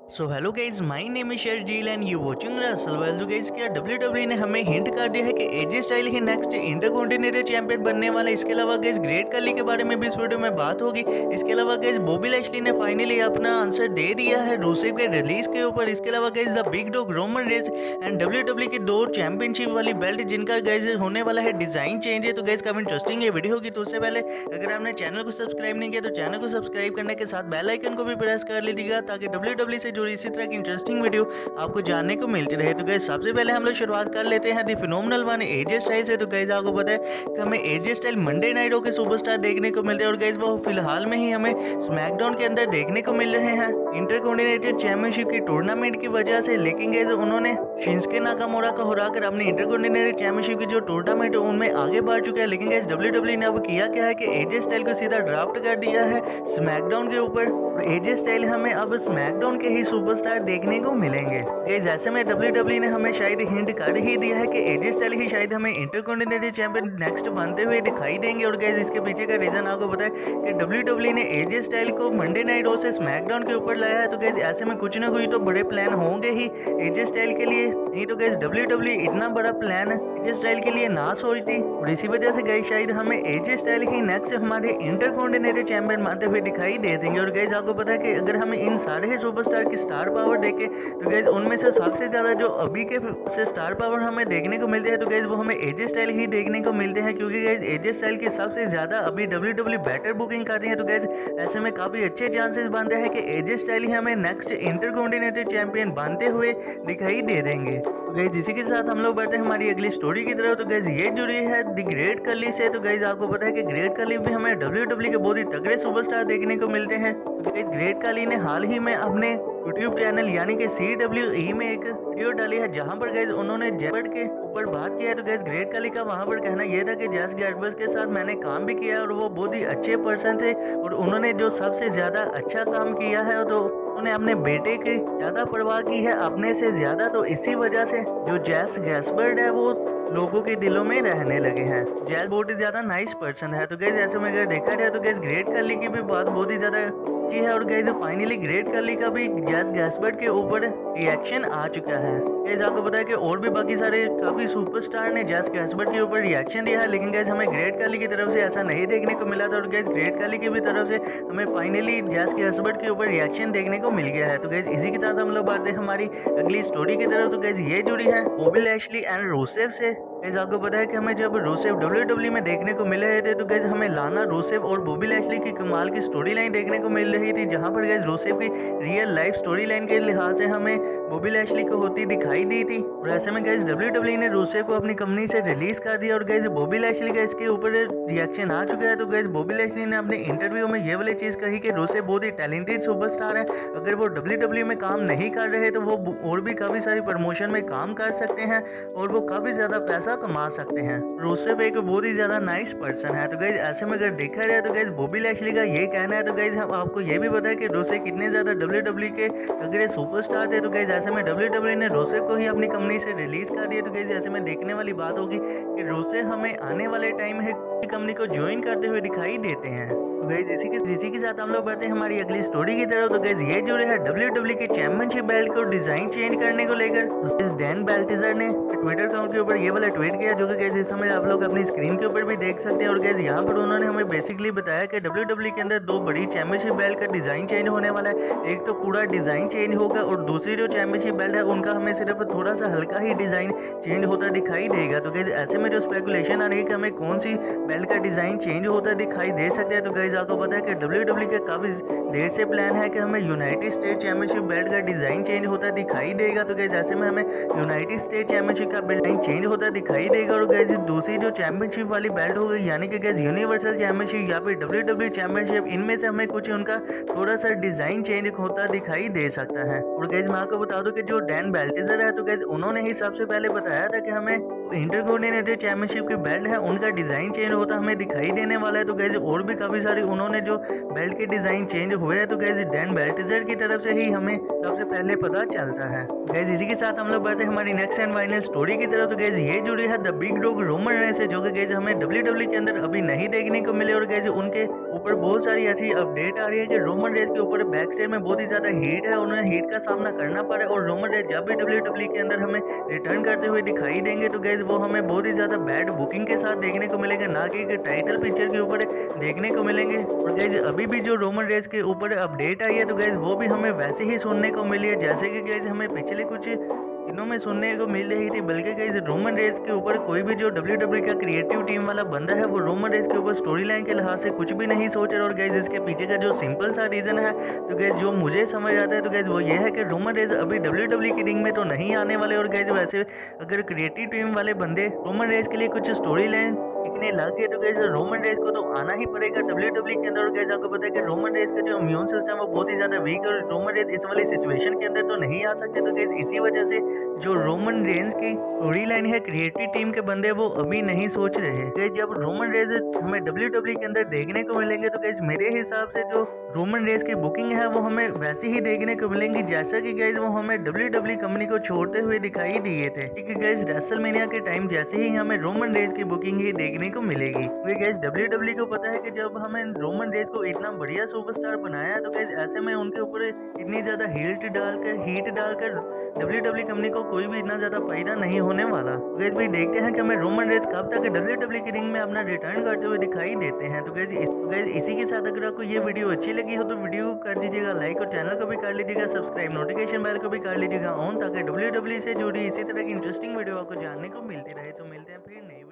So hello guys, my name is Sharjeel and you watching Russell. Well तो guys, क्या WWE ने हमें hint कर दिया है कि एजे स्टाइल ही नेक्स्ट इंटरकॉन्टिनेंटल चैंपियन बनने वाला है। इसके अलावा गाइज ग्रेट कली के बारे में भी इस वीडियो में बात होगी। इसके अलावा गाइज बॉबी लैशली ने फाइनली अपना आंसर दे दिया है रूसेव के रिलीज के ऊपर। इसके अलावा guys the big dog Roman Reigns and WWE की दो चैंपियनशिप वाली बेल्ट जिनका गाइज होने वाला है डिजाइन चेंज है। तो गाइज काफी इंटरेस्टिंग ये वीडियो होगी। तो उससे पहले अगर आपने चैनल को सब्सक्राइब नहीं किया तो चैनल को सब्सक्राइब करने के साथ बेल आइकन को भी प्रेस कर लीजिएगा ताकि डब्ल्यूडब्ल्यूई से जुड़ी इसी तरह की इंटरेस्टिंग वीडियो आपको जानने को मिलती रहे। तो गाइस सबसे पहले हम लोग शुरुआत कर लेते हैं दी फिनोमिनल वन एजे स्टाइल से। तो गाइस आपको पता है कि हमें एजे स्टाइल मंडे नाइट के सुपरस्टार देखने को मिलते हैं और गाइस वो फिलहाल में ही हमें स्मैकडाउन के अंदर देखने को मिल रहे हैं इंटरकॉन्टिनेंटल चैंपियनशिप की टूर्नामेंट की वजह से। लेकिन गाइस उन्होंने शिंस्के नाकामोरा को हराकर अपने इंटरकॉन्टिनेंटल चैंपियनशिप की जो टूर्नामेंट है उनमें आगे बढ़ चुका है। लेकिन गाइस डब्ल्यूडब्ल्यूई ने अब किया क्या है कि एजे स्टाइल को सीधा ड्राफ्ट कर दिया है स्मैकडाउन के ऊपर। एजे स्टाइल हमें अब स्मैकडाउन के ही सुपरस्टार देखने को मिलेंगे। गाइस ऐसे में डब्ल्यूडब्ल्यूई ने हमें शायद हिंट कर ही दिया है कि एजे स्टाइल ही शायद हमें इंटरकॉन्टिनेंटल चैंपियन नेक्स्ट बनते हुए दिखाई देंगे। और गाइस इसके पीछे का रीजन आपको पता है कि डब्ल्यूडब्ल्यूई ने एजे स्टाइल को मंडे नाइट रॉ से स्मैकडाउन के ऊपर लाया है। तो गाइस ऐसे में कुछ ना कुछ तो बड़े प्लान होंगे ही एजे स्टाइल के लिए, नहीं तो गाइस डब्ल्यूडब्ल्यूई इतना बड़ा प्लान एजे स्टाइल के लिए ना सोचती। और इसी वजह से गाइस शायद हमें एजे स्टाइल ही नेक्स्ट हमारे इंटरकॉन्टिनेंटल चैंपियन बनते हुए दिखाई दे देंगे। और गाइस आपको पता है कि अगर हमें इन सारे सुपरस्टार की स्टार पावर देखे तो गाइस उनमें से सबसे ज्यादा जो अभी के से स्टार पावर हमें देखने को मिलते हैं तो गाइस वो हमें एजे स्टाइल ही देखने को मिलते हैं, क्योंकि गाइस एजे स्टाइल की सबसे ज्यादा अभी डब्ल्यूडब्ल्यूई बेटर बुकिंग करती है। तो गाइस ऐसे में काफी अच्छे चांसेस बनते हैं कि एजे स्टाइल ही हमें नेक्स्ट इंटरकॉन्टिनेंटल चैंपियन बनते हुए दिखाई दे देंगे। तो गाइस इसी के साथ हम लोग बढ़ते हैं हमारी अगली स्टोरी की तरफ। तो गाइस ये जुड़ी है द ग्रेट कली से। तो गाइस आपको पता है कि ग्रेट कली भी हमें डब्ल्यूडब्ल्यूई के बहुत ही तगड़े सुपरस्टार देखने को मिलते हैं। तो गाइस ग्रेट कली ने हाल ही में अपने यूट्यूब चैनल यानी कि CWE में एक वीडियो डाली है जहां पर गाइस उन्होंने जेबर्ट के ऊपर बात किया है। तो गाइस ग्रेट कली का वहां पर कहना यह था कि जैस गैटबर्स के साथ मैंने काम भी किया और वो बहुत ही अच्छे पर्सन थे और उन्होंने जो सबसे ज्यादा अच्छा काम किया है तो उन्होंने अपने बेटे की ज्यादा परवाह की है अपने से ज्यादा। तो इसी वजह से जो जैस गैसबर्ड है वो लोगों के दिलों में रहने लगे हैं। जैस बहुत ही ज्यादा नाइस पर्सन है। तो गाइस ऐसे में अगर देखा जाए तो गाइस ग्रेट कली की भी बात बहुत ही ज्यादा अच्छी है। और गाइस फाइनली ग्रेट कली का भी जैस गैसबर्ड के ऊपर रिएक्शन आ चुका है। गाइस आपको पता है कि और भी बाकी सारे काफी सुपरस्टार ने जैस गैसबर्ड के ऊपर रिएक्शन दिया है, लेकिन गाइस हमें ग्रेट कली की तरफ से ऐसा नहीं देखने को मिला था। और गाइस ग्रेट कली की भी तरफ से हमें फाइनली जैस गैसबर्ड के ऊपर रिएक्शन देखने को मिल गया है। तो गाइस इसी के साथ हम लोग बातें हमारी अगली स्टोरी की तरफ। तो गाइस ये जुड़ी है बॉबी लैशली एंड रूसेव से। गाइस आपको पता है कि हमें जब रूसेव डब्ल्यूडब्ल्यूई में देखने को मिल रहे थे तो गाइस हमें लाना रूसेव और बॉबी लैशली की कमाल की स्टोरी लाइन देखने को मिल रही थी, जहां पर गाइस रूसेव की रियल लाइफ स्टोरी लाइन के लिहाज से हमें बॉबी लैशली को होती दिखाई दी थी। और ऐसे में गाइस डब्ल्यूडब्ल्यूई ने रूसेव को अपनी कंपनी से रिलीज कर दिया और गाइस बॉबी लैशली का इसके ऊपर रिएक्शन आ चुका है। तो गाइस बॉबी लैशली ने अपने इंटरव्यू में ये वाली चीज कही कि रूसेव बहुत ही टैलेंटेड सुपरस्टार है, अगर वो डब्ल्यूडब्ल्यूई में काम नहीं कर रहे तो वो और भी काफी सारी प्रमोशन में काम कर सकते हैं और वो काफी ज्यादा पैसा कमा सकते हैं। रूसेव एक बहुत ही ज्यादा नाइस पर्सन है। तो गाइस ऐसे में अगर देखा जाए तो गाइस बॉबी लैशली का ये कहना है। तो गाइस हम आपको ये भी पता है कि रूसेव कितने ज्यादा डब्ल्यूडब्ल्यूई के तगड़े सुपरस्टार थे। तो गाइस ऐसे में डब्ल्यूडब्ल्यूई ने रूसेव को ही अपनी कंपनी से रिलीज कर दिया। तो गाइस ऐसे में देखने वाली बात होगी कि रूसेव हमें आने वाले टाइम में कंपनी को ज्वाइन करते हुए दिखाई देते हैं। तो गाइस इसी के साथ हम लोग बढ़ते हैं हमारी अगली स्टोरी की तरफ। तो गाइस ये जुड़े है डब्ल्यूडब्ल्यूई के चैंपियनशिप बेल्ट को डिजाइन चेंज करने को लेकर। इस डैन बेल्टिजर ने ट्विटर अकाउंट के ऊपर ये वाला ट्वीट किया, जो कि गाइस इस समय आप लोग अपनी स्क्रीन के ऊपर भी देख सकते हैं। और गाइस यहाँ पर उन्होंने हमें बेसिकली बताया कि डब्ल्यूडब्ल्यूई के अंदर दो बड़ी चैंपियनशिप बेल्ट का डिजाइन चेंज होने वाला है। एक तो पूरा डिजाइन चेंज होगा और दूसरी जो चैंपियनशिप बेल्ट है उनका हमें सिर्फ थोड़ा सा हल्का ही डिजाइन चेंज होता दिखाई देगा। तो गाइस ऐसे में जो स्पेकुलेशन आ रही है कि हमें कौन सी बेल्ट का डिजाइन चेंज होता दिखाई दे सकता है। तो गाइस आपको पता है कि डब्ल्यूडब्ल्यूई का काफी देर से प्लान है कि हमें यूनाइटेड स्टेट चैंपियनशिप बेल्ट का डिजाइन चेंज होता दिखाई देगा। तो गाइस ऐसे में हमें यूनाइटेड स्टेट चैंपियनशिप का डिजाइन चेंज होता दिखाई देगा। और गाइस दूसरी जो चैंपियनशिप वाली बेल्ट होगी यानी कि गाइस यूनिवर्सल चैंपियनशिप या फिर डब्ल्यूडब्ल्यूई चैंपियनशिप, इनमें से हमें कुछ उनका थोड़ा सा डिजाइन चेंज होता दिखाई दे सकता है। और गाइस मैं आपको बता दूं कि जो डैन बेल्टिजर है तो गाइस उन्होंने ही सबसे पहले बताया था कि हमें इंटरकॉन्टिनेंटल चैंपियनशिप की बेल्ट है उनका डिजाइन चेंज होता हमें दिखाई देने वाला है। तो गाइस और भी काफी सारी उन्होंने जो बेल्ट के डिजाइन चेंज हुए हैं तो गाइस डैन बेल्टिजर की तरफ से ही हमें सबसे पहले पता चलता है। गाइस इसी के साथ हम लोग बढ़ते हैं हमारी नेक्स्ट एंड फाइनल स्टोरी की तरफ। तो गाइस ये जुड़ी है the big dog Roman Reigns से, जो कि गाइस हमें डब्ल्यूडब्ल्यूई के अंदर अभी नहीं देखने को मिले और गाइस उनके ऊपर बहुत सारी ऐसी अपडेट आ रही है कि रोमन रेंज के ऊपर बैक स्टेज में बहुत ही ज्यादा हीट है, उन्हें हीट का सामना करना पड़ा और रोमन रेंज जब भी WWE के अंदर हमें रिटर्न करते हुए दिखाई देंगे तो गैस वो हमें बहुत ही ज्यादा बैड बुकिंग के साथ देखने को मिलेगा, ना कि टाइटल पिक्चर के ऊपर देखने को मिलेंगे। और गैस अभी भी जो रोमन रेंज के ऊपर अपडेट आई है तो गैस वो भी हमें वैसे ही सुनने को मिली है जैसे कि गैस हमें पिछले कुछ दिनों में सुनने को मिल रही थी। बल्कि गाइस रोमन रेंज के ऊपर कोई भी जो WWE का क्रिएटिव टीम वाला बंदा है वो रोमन रेंज के ऊपर स्टोरी लाइन के लिहाज से कुछ भी नहीं सोच रहा। और गाइस इसके पीछे का जो सिंपल सा रीजन है तो गाइस जो मुझे समझ आता है तो गाइस वो ये है कि रोमन रेंज अभी WWE की रिंग में तो नहीं आने वाले। और गाइस वैसे अगर क्रिएटिव टीम वाले बंदे रोमन रेंज के लिए कुछ स्टोरी लाइन लिखने लग गए तो गाइस रोमन रेंज को तो आना ही पड़ेगा WWE के अंदर। और गाइस आपको पता है कि रोमन रेंज का जो इम्यून सिस्टम है वो बहुत ही ज्यादा वीक है और रोमन रेंज इस वाली सिचुएशन के अंदर तो नहीं आ सकते। तो गाइस इसी वजह से जो रोमन रेंज की स्टोरी लाइन है क्रिएटिव टीम के बंदे वो अभी नहीं सोच रहे हैं। गाइस जब रोमन रेंज हमें WWE के अंदर देखने को मिलेंगे तो गाइस मेरे हिसाब से जो रोमन रेंज की बुकिंग है वो हमें वैसे ही देखने को मिलेंगी जैसा कि गाइस वो हमें WWE कंपनी को छोड़ते हुए दिखाई दिए थे। ठीक है गाइस, रेसलमेनिया के टाइम जैसे ही हमें रोमन रेंज की बुकिंग ही देखने को मिलेगी। क्योंकि गाइस WWE को पता है कि जब हमें रोमन रेंज को इतना बढ़िया सुपरस्टार बनाया है तो गाइस ऐसे में उनके ऊपर इतनी ज्यादा हीट डालकर WWE कंपनी को कोई भी इतना ज्यादा फायदा नहीं होने वाला। गाइस भाई देखते हैं कि हमें रोमन रेंज कब तक WWE की रिंग में अपना रिटर्न करते हुए दिखाई देते हैं। तो गाइस इसी के साथ अगर आपको ये वीडियो अच्छी लगी हो तो वीडियो को कर दीजिएगा लाइक और चैनल को भी कर लीजिएगा सब्सक्राइब, नोटिफिकेशन बेल को भी कर लीजिएगा ऑन, ताकि WWE से जुड़ी इसी तरह की इंटरेस्टिंग वीडियो आपको जानने को मिलती रहे। तो मिलते हैं फिर नई